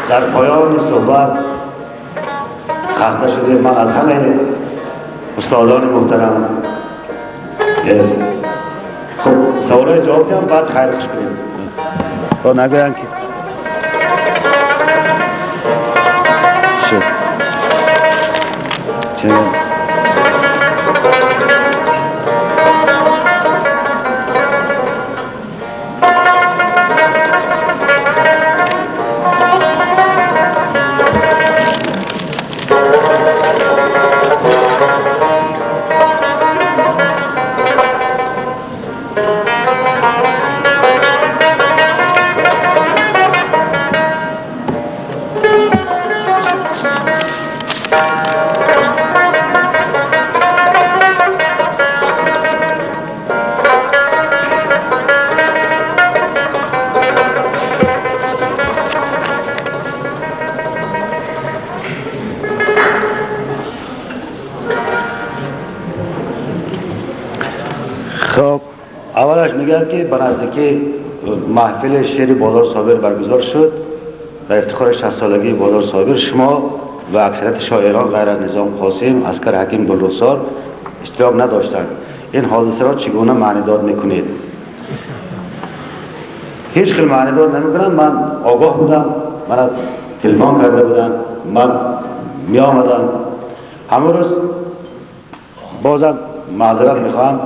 در پایان صحبت خسته شده من از همه استادان محترم خب سوالای جواب دیم بعد خیر خوش کنیم با نگویم که چه خب اولش میگه که بنزدیکی محفل شعر بازار صابر برگزار شد و افتخار 60 سالگی بازار صابر شما و اکثریت شاعران غیر از نظام قاسم، عسکر حکیم گلرخسار اشتراک نداشتند. این حادثه را چگونه معنی داد میکنید؟ هیچ خیلی معنی داد نمیکنم. من آگاه بودم، من تلفن کرده بودن، من می آمدم. همه روز بازم معذرت میخوام،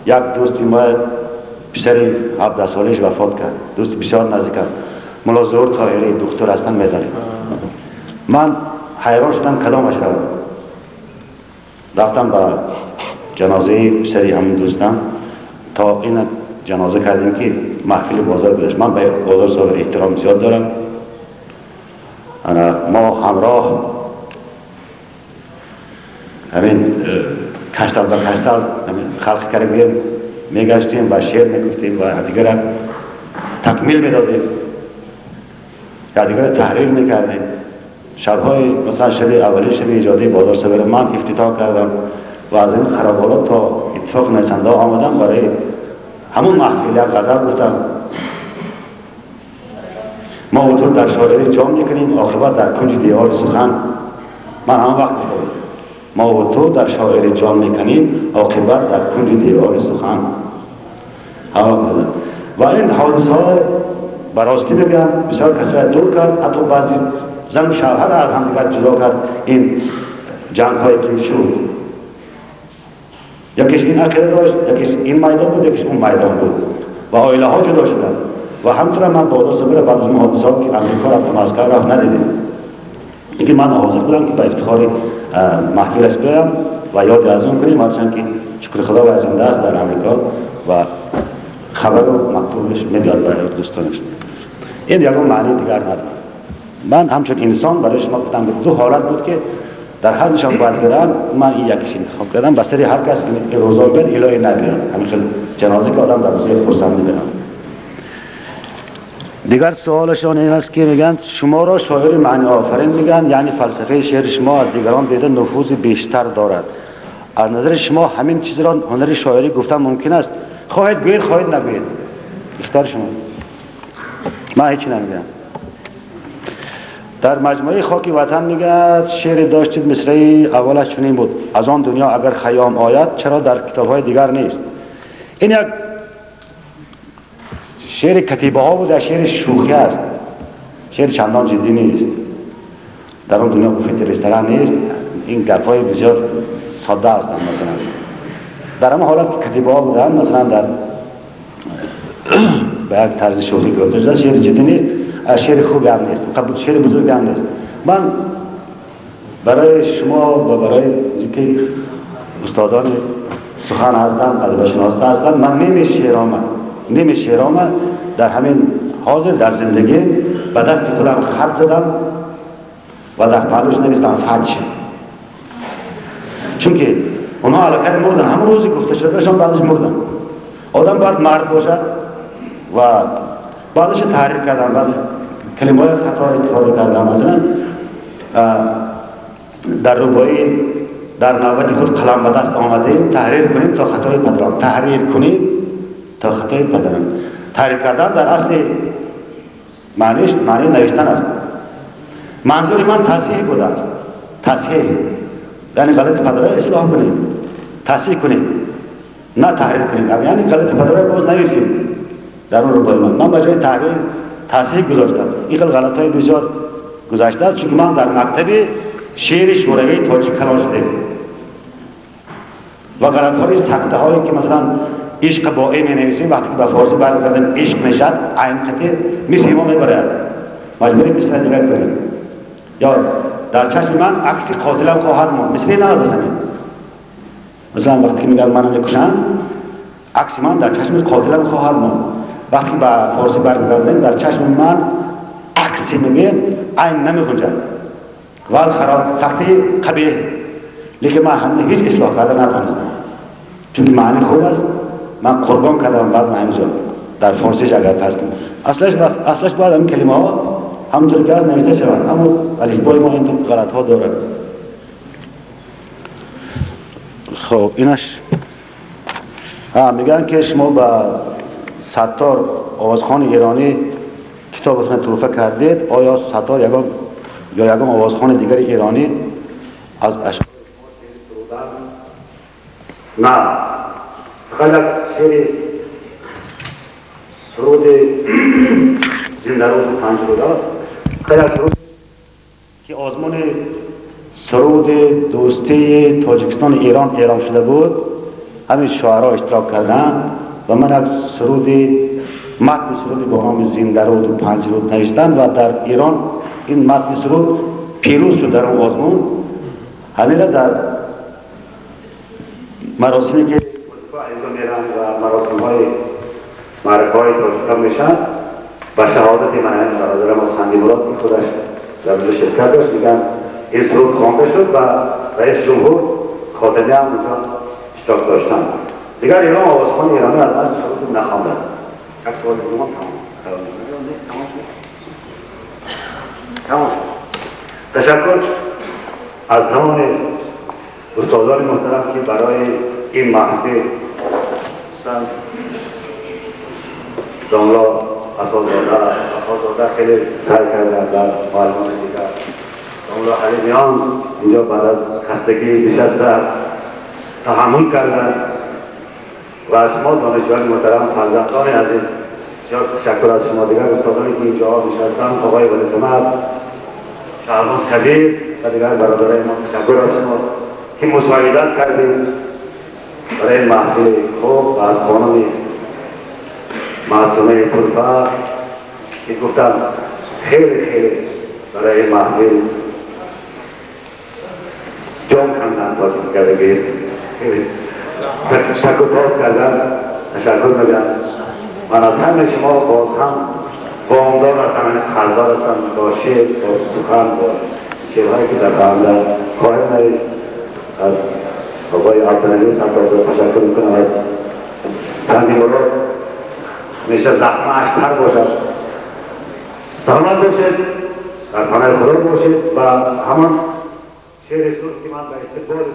یک دوستی ما پسری 17 سالش وفات کرد، دوست بسیار نزدیکم، ملا ظهور طاهری دکتر هستن میدانیم. من حیران شدم کدامش رو رفتم با جنازه پسری همین دوستم تا این جنازه کردیم که محفل بازار بودش. من به بازار صابر احترام زیاد دارم. ما همراه همین کشتال در کشتال خلق کردیم، میگشتیم و شعر میگفتیم و دیگر تکمیل میدادیم، دیگر تحریر میکردیم. شبهای مثلا شب اولی شب ایجادی بازار صابر من افتتاح کردم و از این خرابالات تا اتفاق نویسنده آمدم برای همون محفل یک غزل گفتم. ما و تو در شاعری جام میکنیم، عاقبت در کنج دیوار سخن. من هم وقت گفتم ما و تو در شاعری جام میکنیم، عاقبت در کنج دیوار سخن. و این حادثه های براستی بگم بسیار کسای دور کرد، حتی بعضی زن و شوهر از هم دیگر جدا کرد. این جنگ هایی که شد، یکیش این عقیده داشت، یکیش این میدان بود، یکیش اون میدان بود و عائله ها جدا شدن. و همطور من بازار صابر بعد از محادثات که امریکا رفتم عسکر رفت ندیدیم. اینکه من حاضر بودم که به افتخار محفلش بیایم و یاد از اون کنیم، هرچند که شکر خدا و زنده است در امریکا و خبر و مکتوبش میداد برای دوستانش. این یکم معنی دیگر نداره. من همچون انسان برای شما گفتم دو حالت بود که در هر نشان باید برم. من این یکیش انتخاب کردم بسیار هر کس که روزا بیاد الهی نبیرم، همین خیلی جنازه که آدم در روزه خرسندی برم. دیگر سوالشان این است که میگن شما را شاعر معنی آفرین میگن، یعنی فلسفه شعر شما از دیگران دیده نفوذ بیشتر دارد. از نظر شما همین چیز را هنر شاعری گفتن ممکن است؟ خواهید گوید خواهید نگوید، اختیار شما. من هیچی نمیگم. در مجموعه خاک وطن میگه شعر داشتید مصرعی اولش چنین بود: از آن دنیا اگر خیام آید چرا در کتاب‌های دیگر نیست. این یک شعر کتیبه ها بود، شعر شوخی است، شعر چندان جدی نیست. در اون دنیا بوفت رستوران نیست. این گپ‌های بسیار ساده است. مثلا در همه حالت کتیبه ها بودن، مثلا در به یک طرز شوخی گفته شده، شعر جدی نیست، شعر خوبی هم نیست، قبول شعر بزرگی هم نیست. من برای شما و برای که استادان سخن هستند، ادب شناسان هستند، من نیم شعرام در همین حاضر در زندگی به دست خودم خط زدم و در پهلوش نوشتم فج. چون که اونها علاقه مردن، همون روزی گفته شدهشان بعدش مردن. آدم باید مرد باشد و بعدش تحریر کردم، بعد کلمه های خطا استفاده کردم. مثلا در ربایی در نوبت خود قلم به دست آمدیم، تحریر کنیم تا خطای پدران، تحریر کنیم تا خطای پدران. تحریر کردن در اصل معنی نوشتن است. منظور من تصحیح بوده است. تصحیح یعنی غلط پدره اصلاح کنیم، تصحیح کنیم، نه تحریف کنیم. یعنی غلط پدره باز نویسیم در اون رو من بجای تحریف تصحیح گذاشتم. این غلط های بسیار گذاشته است، چون من در مکتب شعر شوروی تاجیک کلان شده و غلط های سخته هایی که مثلا عشق با ای می نویسیم، وقتی که به فارسی برگردیم عشق میشد عین قطع مثل ما میبرد، مجبوریم مثل دیگر کنیم. یا در چشم من عکس قاتلم خواهد ماند، مثل این نهاد زمین. مثلا وقتی که میگن منو میکشن، عکس من در چشم قاتلم خواهد ماند. وقتی به فارسی برگردیم در چشم من عکسی میگه عین نمیخونجد و خراب سختی قبیح، لیکن من همه هیچ اصلاح کرده نتونستم، چون معنی خوب است. من قربان کردم بعض همینجا در فارسیش اگر فرض کنم اصلش باید این کلمه ها همونطور که از نوشته شوند، اما الفبای ما این غلط ها داره. خب اینش میگن که شما با ستار آوازخوان ایرانی کتابتون توفه کردید، آیا ستار یگان آوازخوان دیگر ایرانی از اشعار نه فقط شعر سرود زنده روز پنج روزا خیلی سرود که آزمون سرود دوستی تاجیکستان ایران اعلام شده بود، همین شاعرها اشتراک کردن و من یک سرود متن سرود با نام زنده روز و پنج روز نوشتن و در ایران این متن سرود پیروز شد در اون آزمون. همین در مراسمی که انجام میرن و مراسم های معرکه های تاجیکستان میشن و شهادت من برادرم سندی مراد که خودش در اونجا شرکت داشت، میگن این سرود خوانده شد و رئیس جمهور خاتمی هم اونجا اشتراک داشتن. دیگر ایران آوازخوان ایرانی از من سرود نخواندن. یک سوال دیگه تمام شد. تشکر از تمام استادان محترم که برای این محفل جمله اساس‌زاده خیلی سعی کردن در معلمان دیگر. جمله حلیمیان اینجا بعد از خستگی نشستن تحمل کردن و شما دانشجویان محترم فرزندان عزیز بسیار تشکر از شما. دیگر استادانی که اینجا نشستن، آقای ولی صمد، شهباز کبیر و دیگر برادرای ما تشکر از شما که مساعدت کردید برای این محفل خوب و از خانم معصومه پرفا که گفتم خیلی برای این محفل جام کندن باید کرده بید خیلی تشکر باز کردن. تشکر میگم من از همه شما باز هم وامدار هستم، خردار هستم با شعر، با سخن، با شعرهایی که در خواهنده خواهیم نوشت. از آقای عبدالعزیز سردار تشکر میکنم، از سندی مراد میشه زخمش تر باشد، سلامت باشید، در خانه خدا باشید و همان شعر سرود که من به استقبال